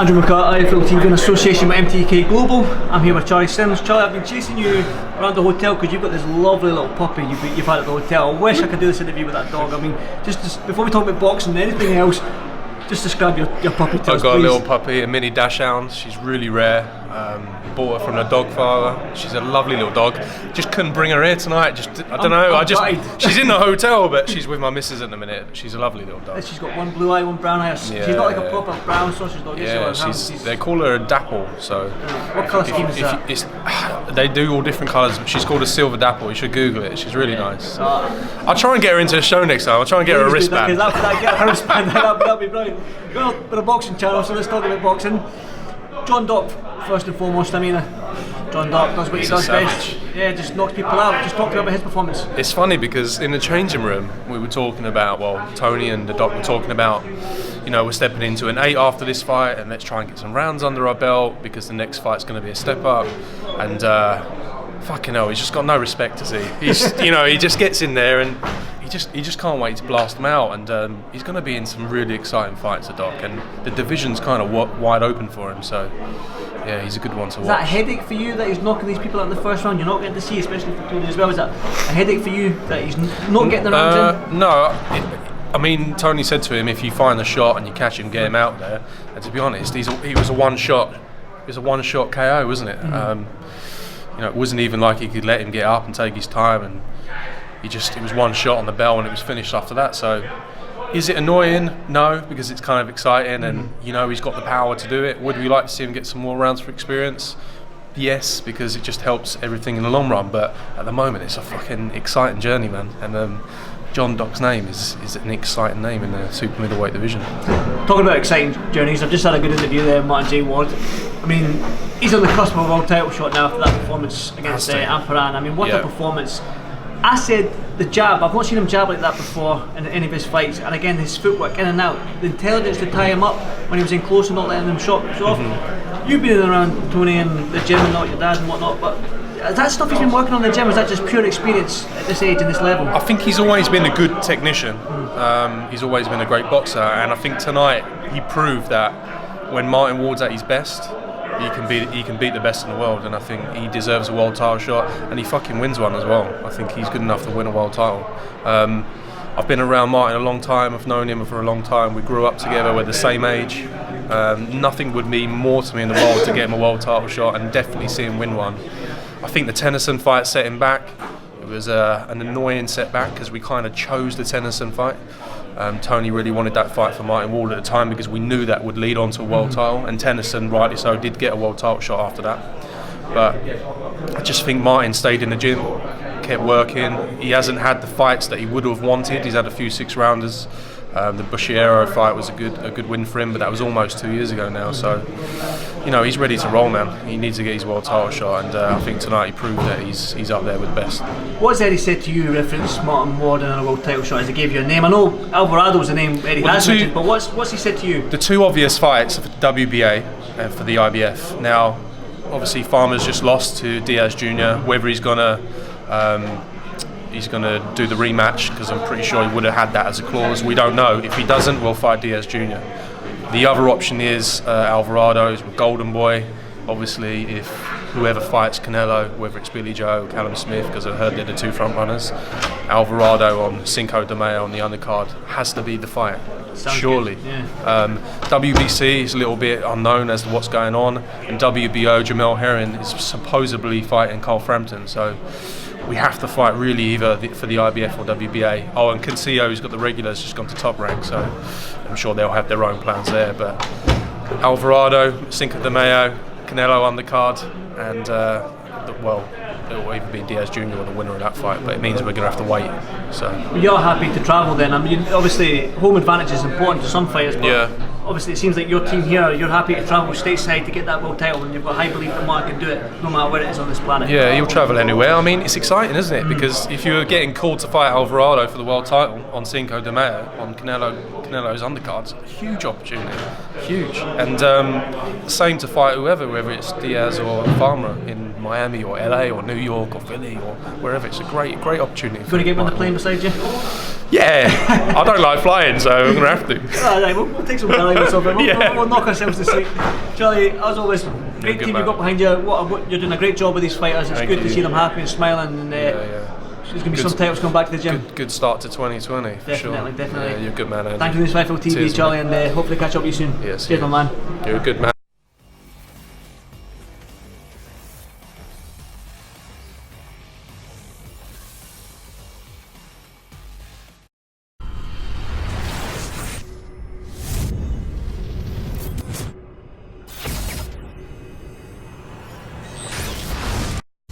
Andrew McCART, IFL TV in association with MTK Global. I'm here with Charlie Sims. Charlie, I've been chasing you around the hotel because you've got this lovely little puppy you've had at the hotel. I wish I could do this interview with that dog. I mean, just before we talk about boxing and anything else, just describe your puppy to us, I've got please. a little puppy, a mini dachshund. She's really rare. Bought her from the dog father. She's a lovely little dog. Just couldn't bring her here tonight. She's in the hotel, but she's with my missus at the minute. She's a lovely little dog. She's got one blue eye, one brown eye. She's not like a proper brown sausage dog. Yeah, they call her a dapple. So what colour scheme is that? They do all different colours. She's called a silver dapple. You should Google it. She's really nice. I'll try and get her into the show next time. I'll try and get her a wristband. Get her a wristband. That'd be brilliant. We're on with a boxing channel, so let's talk about boxing. John Dock, first and foremost. I mean, John Dock does what he does best. Yeah, just knocks people out. Just talk to me about his performance. It's funny because in the changing room we were talking about, Tony and the Doc were talking about, we're stepping into an 8 after this fight and let's try and get some rounds under our belt because the next fight's going to be a step up. And fucking hell, he's just got no respect, does he? He's, he just gets in there and he just can't wait to blast them out. And he's going to be in some really exciting fights, the Doc, and the division's kind of wide open for him. So yeah, he's a good one to watch. Is that a headache for you that he's knocking these people out in the first round? You're not getting to see, especially for Tony as well. Is that a headache for you that he's not getting the rounds in? No. I mean, Tony said to him, if you find the shot and you catch him, get him out there. And to be honest, he was a one-shot. It was a one-shot KO, wasn't it? Mm-hmm. It wasn't even like he could let him get up and take his time, and it was one shot on the bell and it was finished after that. So, is it annoying? No, because it's kind of exciting and he's got the power to do it. Would we like to see him get some more rounds for experience? Yes, because it just helps everything in the long run. But at the moment, it's a fucking exciting journey, man. And John Dock's name is an exciting name in the super middleweight division. Talking about exciting journeys, I've just had a good interview there with Martin J. Ward. I mean, he's on the cusp of a world title shot now after that performance against Alvarado. I mean, what a performance. I said the jab, I've not seen him jab like that before in any of his fights, and again his footwork in and out, the intelligence to tie him up when he was in close and not letting him shot off. Mm-hmm. You've been around Tony and the gym and not your dad and whatnot, but is that stuff he's been working on in the gym, or is that just pure experience at this age and this level? I think he's always been a good technician. He's always been a great boxer, and I think tonight he proved that when Martin Ward's at his best, he can beat the best in the world, and I think he deserves a world title shot, and he fucking wins one as well. I think he's good enough to win a world title. I've been around Martin a long time. I've known him for a long time. We grew up together. We're the same age. Nothing would mean more to me in the world to get him a world title shot and definitely see him win one. I think the Tennyson fight set him back. It was an annoying setback because we kind of chose the Tennyson fight. Tony really wanted that fight for Martin Ward at the time because we knew that would lead on to a world title, and Tennyson, rightly so, did get a world title shot after that. But I just think Martin stayed in the gym, kept working. He hasn't had the fights that he would have wanted. He's had a few 6-rounders. The Bushiero fight was a good win for him, but that was almost 2 years ago now. So, he's ready to roll, man. He needs to get his world title shot, and I think tonight he proved that he's up there with the best. What's Eddie said to you reference Martin Ward and a world title shot? Has he gave you a name? I know Alvarado's a name Eddie has mentioned, but what's he said to you? The two obvious fights are for the WBA and for the IBF. Now, obviously, Farmer's just lost to Diaz Jr. Whether he's gonna do the rematch, because I'm pretty sure he would have had that as a clause. We don't know. If he doesn't, we'll fight Diaz Jr. The other option is Alvarado's with Golden Boy. Obviously, if whoever fights Canelo, whether it's Billy Joe or Callum Smith, because I've heard they're the two front runners, Alvarado on Cinco De Mayo on the undercard has to be the fight. Sounds surely. Yeah. WBC is a little bit unknown as to what's going on, and WBO, Jamel Herring is supposedly fighting Cole Frampton. So we have to fight really either for the IBF or WBA. Oh, and Cancio, who's got the regulars, just gone to Top Rank, so I'm sure they'll have their own plans there. But Alvarado, Cinco De Mayo, Canelo undercard, and it will either be Diaz Jr. or the winner of that fight, but it means we're going to have to wait. So you're happy to travel then? I mean, obviously home advantage is important to some fighters, but obviously it seems like your team here, you're happy to travel stateside to get that world title, and you've got high belief that Mark can do it no matter where it is on this planet. Yeah, he'll travel anywhere. I mean, it's exciting, isn't it? Because if you're getting called to fight Alvarado for the world title on Cinco De Mayo, on Canelo's undercards, a huge opportunity, huge. And the same to fight whoever, whether it's Diaz or Farmer in Miami or LA or New York or Philly or wherever. It's a great opportunity. You going to get him on the plane beside you? Yeah, I don't like flying, so I'm going to have to. All right, we'll take some time or something. We'll knock ourselves to sleep. Charlie, as always, great team you've got behind you. You're doing a great job with these fighters. It's good to see them happy and smiling. And there's going to be some titles coming back to the gym. Good start to 2020, for sure. Definitely. Yeah, you're a good man, Andy. Thank you for this Fight TV, Charlie, and hopefully catch up with you soon. Yes. Cheers, my man. You're a good man.